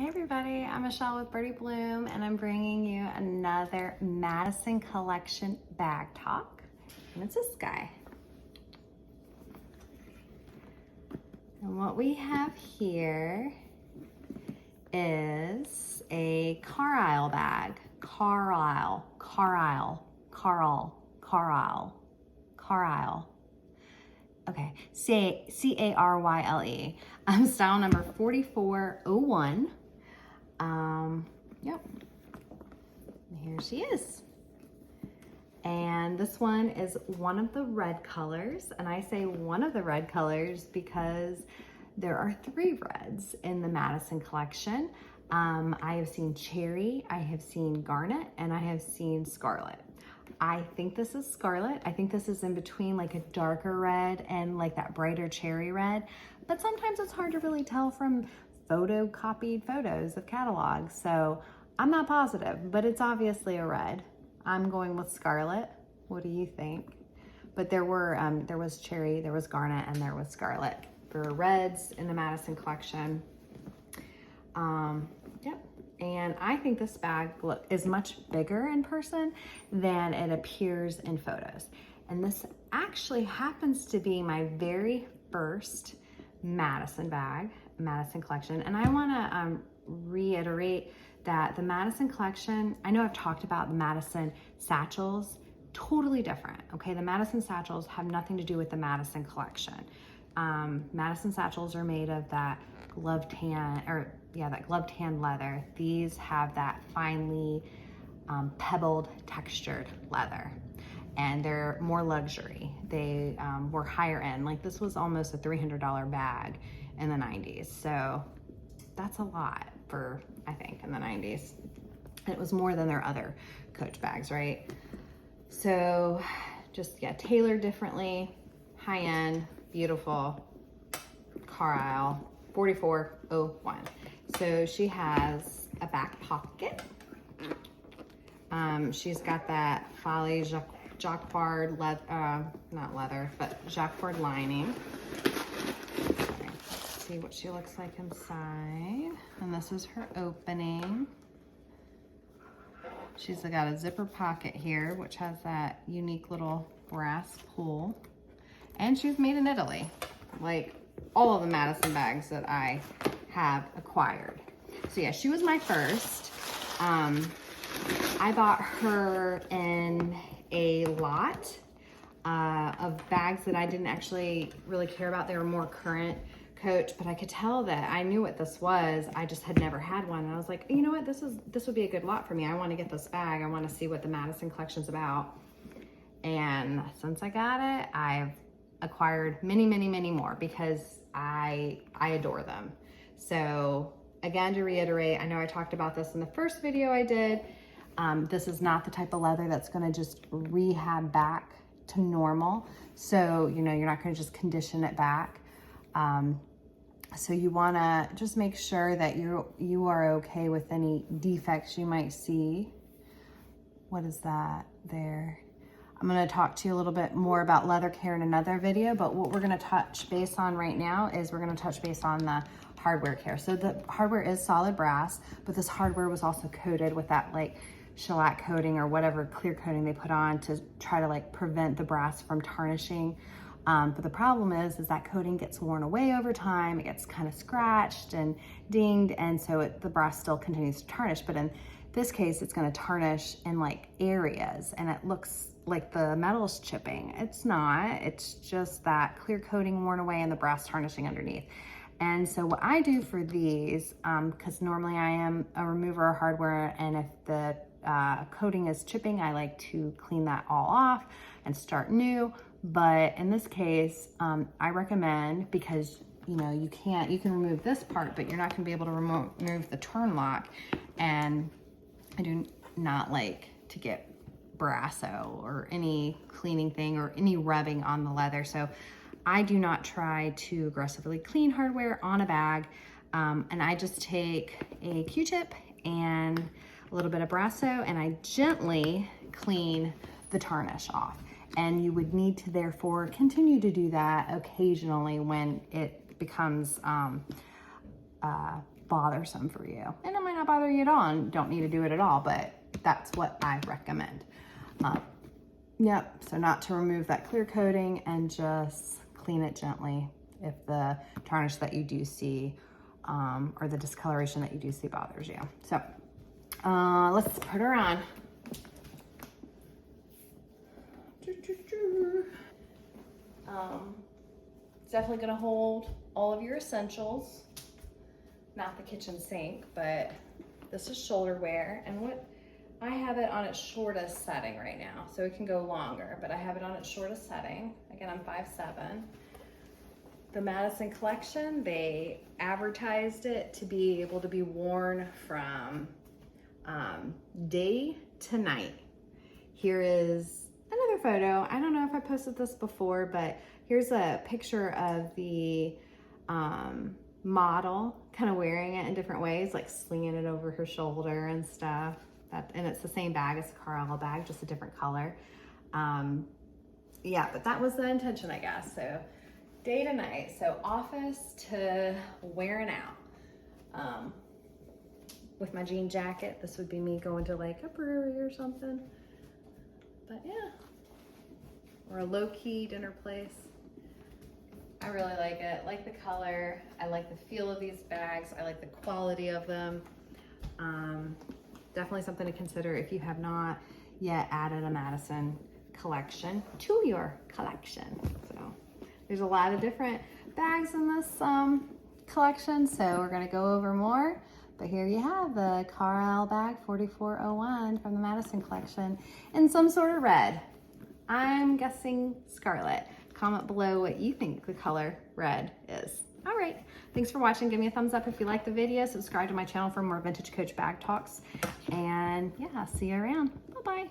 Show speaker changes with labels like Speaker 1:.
Speaker 1: Hey everybody, I'm Michelle with Birdie Bloom and I'm bringing you another Madison Collection bag talk. And it's this guy. And what we have here is a Carlyle bag. Carlyle. Okay, C-A-R-Y-L-E. Style number 4401. Yep. And here she is. And this one is one of the red colors. And I say one of the red colors because there are 3 reds in the Madison collection. I have seen cherry, I have seen garnet, and I have seen scarlet. I think this is scarlet. I think this is in between like a darker red and like that brighter cherry red. But sometimes it's hard to really tell from photocopied photos of catalogs. So I'm not positive, but it's obviously a red. I'm going with scarlet. What do you think? But there was cherry, there was garnet, and there was scarlet. There were reds in the Madison collection. Yep. And I think this bag is much bigger in person than it appears in photos. And this actually happens to be my very first Madison bag, Madison collection. And I wanna reiterate that the Madison collection, I know I've talked about the Madison satchels, totally different, okay? The Madison satchels have nothing to do with the Madison collection. Madison satchels are made of that glove tan, that glove tan leather. These have that finely pebbled, textured leather, and they're more luxury. They were higher end. Like this was almost a $300 bag in the 90s. So that's a lot for, I think, in the 90s. It was more than their other Coach bags, right? So just, yeah, tailored differently, high end, beautiful, Carlyle, 4401. So she has a back pocket. She's got that Folly Jacquard not leather, but Jacquard lining. Okay, let's see what she looks like inside. And this is her opening. She's got a zipper pocket here, which has that unique little brass pull. And she was made in Italy, like all of the Madison bags that I have acquired. So yeah, she was my first. I bought her in a lot of bags that I didn't actually really care about. They were more current Coach, but I could tell that I knew what this was. I just had never had one. And I was like, you know what, this would be a good lot for me. I want to get this bag. I want to see what the Madison collection's about. And since I got it, I've acquired many more because I adore them. So again, to reiterate, I know I talked about this in the first video I did. This is not the type of leather that's gonna just rehab back to normal. So, you know, you're not gonna just condition it back. So you wanna just make sure that you are okay with any defects you might see. What is that there? I'm gonna talk to you a little bit more about leather care in another video, but what we're gonna touch base on right now is we're gonna touch base on the hardware care. So the hardware is solid brass, but this hardware was also coated with that like shellac coating or whatever clear coating they put on to try to like prevent the brass from tarnishing. But the problem is that coating gets worn away over time. It gets kind of scratched and dinged, and so the brass still continues to tarnish. But in this case, it's gonna tarnish in like areas, and it looks like the metal's chipping. It's not, it's just that clear coating worn away and the brass tarnishing underneath. And so what I do for these, because normally I am a remover of hardware, and if the coating is chipping, I like to clean that all off and start new. But in this case, I recommend, because you know, you can remove this part, but you're not gonna be able to remove the turn lock. And I do not like to get brasso or any cleaning thing or any rubbing on the leather. So I do not try to aggressively clean hardware on a bag. And I just take a Q-tip and a little bit of brasso, and I gently clean the tarnish off. And you would need to therefore continue to do that occasionally when it becomes bothersome for you. And it might not bother you at all and don't need to do it at all, but that's what I recommend. Yep, so not to remove that clear coating and just clean it gently if the tarnish that you do see or the discoloration that you do see bothers you. So let's put her on. It's definitely gonna hold all of your essentials, not the kitchen sink, but this is shoulder wear. And what I have it on its shortest setting right now, so it can go longer, but I have it on its shortest setting. Again, I'm 5'7". The Madison Collection, they advertised it to be able to be worn from day to night. Here is another photo. I don't know if I posted this before, but here's a picture of the model kind of wearing it in different ways, like slinging it over her shoulder and stuff. And it's the same bag as the Carlyle bag, just a different color. Yeah, but that was the intention, I guess. So day to night, so office to wearing out. With my jean jacket, this would be me going to like a brewery or something. But yeah, or a low-key dinner place. I really like it. Like the color. I like the feel of these bags. I like the quality of them. Definitely something to consider if you have not yet added a Madison collection to your collection. So there's a lot of different bags in this collection, so we're gonna go over more. But here you have the Carlyle bag 4401 from the Madison Collection in some sort of red. I'm guessing scarlet. Comment below what you think the color red is. All right, thanks for watching. Give me a thumbs up if you liked the video. Subscribe to my channel for more Vintage Coach bag talks. And yeah, see you around. Bye-bye.